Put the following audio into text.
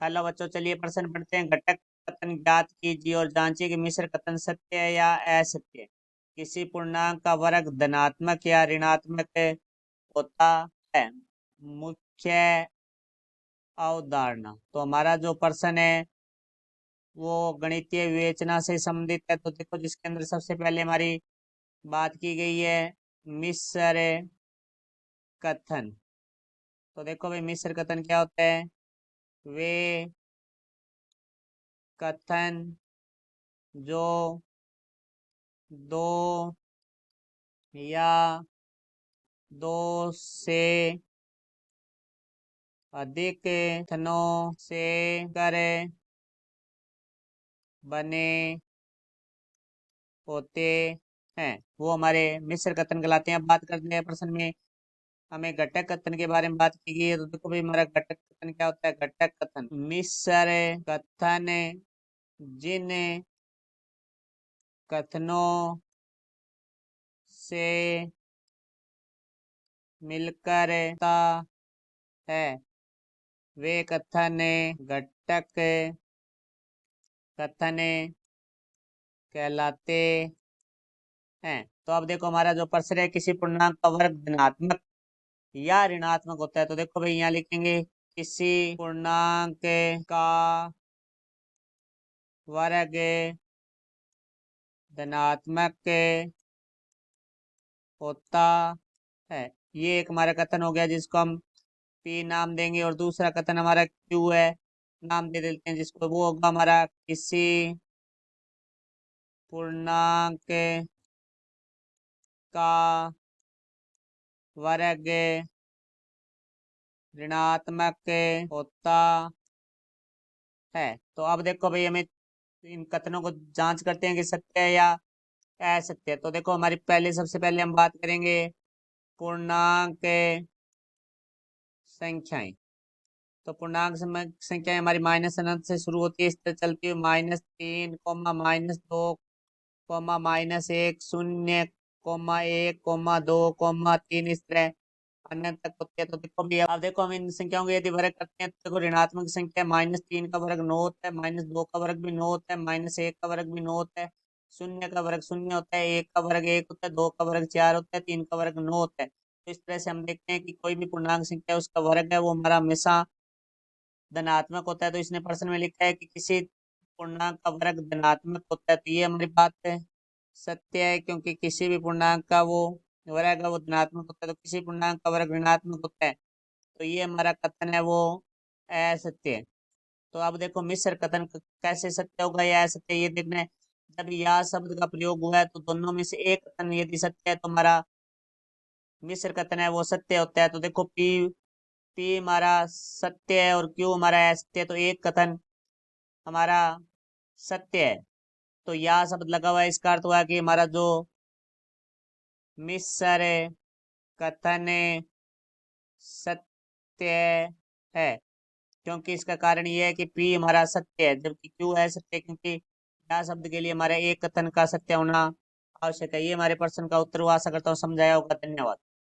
Hello बच्चों, चलिए प्रश्न पढ़ते हैं। घटक कथन ज्ञात कीजिए और जांचिए कि मिश्र कथन सत्य है या असत्य। किसी पूर्णांक का वर्ग धनात्मक या ऋणात्मक होता है। मुख्य अवधारणा। तो हमारा जो प्रश्न है वो गणितीय विवेचना से संबंधित है। तो देखो, जिसके अंदर सबसे पहले हमारी बात की गई है मिश्र कथन। तो देखो भाई, मिश्र कथन क्या होता है? वे कथन जो दो या दो से अधिक कथनों से कर बने होते हैं वो हमारे मिश्र कथन कहलाते हैं। अब बात करते हैं प्रश्न में हमें घटक कथन के बारे में बात की गई है। तो देखो भाई, हमारा घटक कथन क्या होता है? घटक कथन मिश्र कथन जिन कथनों से मिलकर होता है वे कथन घटक कथन कहलाते हैं। तो अब देखो, हमारा जो प्रश्न है किसी पूर्णांक का वर्ग धनात्मक या ऋणात्मक होता है। तो देखो भाई, यहाँ लिखेंगे किसी पूर्णांक का वर्ग धनात्मक होता है। ये एक हमारा कथन हो गया जिसको हम पी नाम देंगे, और दूसरा कथन हमारा क्यू है, नाम दे देते हैं जिसको। वो होगा हमारा किसी पूर्णांक का वर्ग ऋणात्मक होता है। तो अब देखो भाई, हमें इन कथनों को जांच करते हैं कि सत्य है या असत्य है। तो देखो, हमारी पहले सबसे पहले हम बात करेंगे पूर्णांक संख्याएं। तो पूर्णांक संख्याएं हमारी माइनस अनंत से शुरू होती है, इस तरह चलती है -3, -2, -1, 0, -1, -2, 3, इस तरह अनंत तक होती है। तो देखो भी, अब देखो हम इन संख्याओं को यदि वर्ग करते हैं तो देखो, ऋणात्मक संख्या -3 का वर्ग 9 होता है, -2 का वर्ग भी 9 होता है, -1 का वर्ग भी 9 होता है, 0 का वर्ग 0 होता है, 1 का वर्ग 1 होता है, 2 का वर्ग 4 होता है, 3 का वर्ग 9 होता है। तो इस तरह से हम देखते हैं कि कोई भी पूर्णांक संख्या उसका वर्ग है वो हमारा हमेशा धनात्मक होता है। तो इसने प्रश्न में लिखा है कि किसी पूर्णांक का वर्ग धनात्मक होता है। तो ये हमारी बात है सत्य है, क्योंकि किसी भी पूर्णांक का वो वर्ग है वो धनात्मक होता है। तो किसी पूर्णांक का वर्ग ऋणात्मक होता है, तो ये हमारा कथन है वो असत्य है। तो अब देखो, मिश्र कथन कैसे सत्य होगा या असत्य, ये देखना है। जब या शब्द का प्रयोग हुआ है तो दोनों में से एक कथन यदि सत्य है तो हमारा मिश्र कथन है वो सत्य होता है। तो देखो, पी हमारा सत्य है और क्यू हमारा असत्य है। तो एक कथन हमारा सत्य है, तो या शब्द लगा हुआ है, इसका अर्थ हुआ कि हमारा जो मिश्र कथन सत्य है, क्योंकि इसका कारण ये है कि पी हमारा सत्य है जबकि क्यू असत्य है, क्योंकि या शब्द के लिए हमारे एक कथन का सत्य होना आवश्यक है। ये हमारे प्रश्न का उत्तर हुआ। आशा करता हूँ समझाया होगा। धन्यवाद।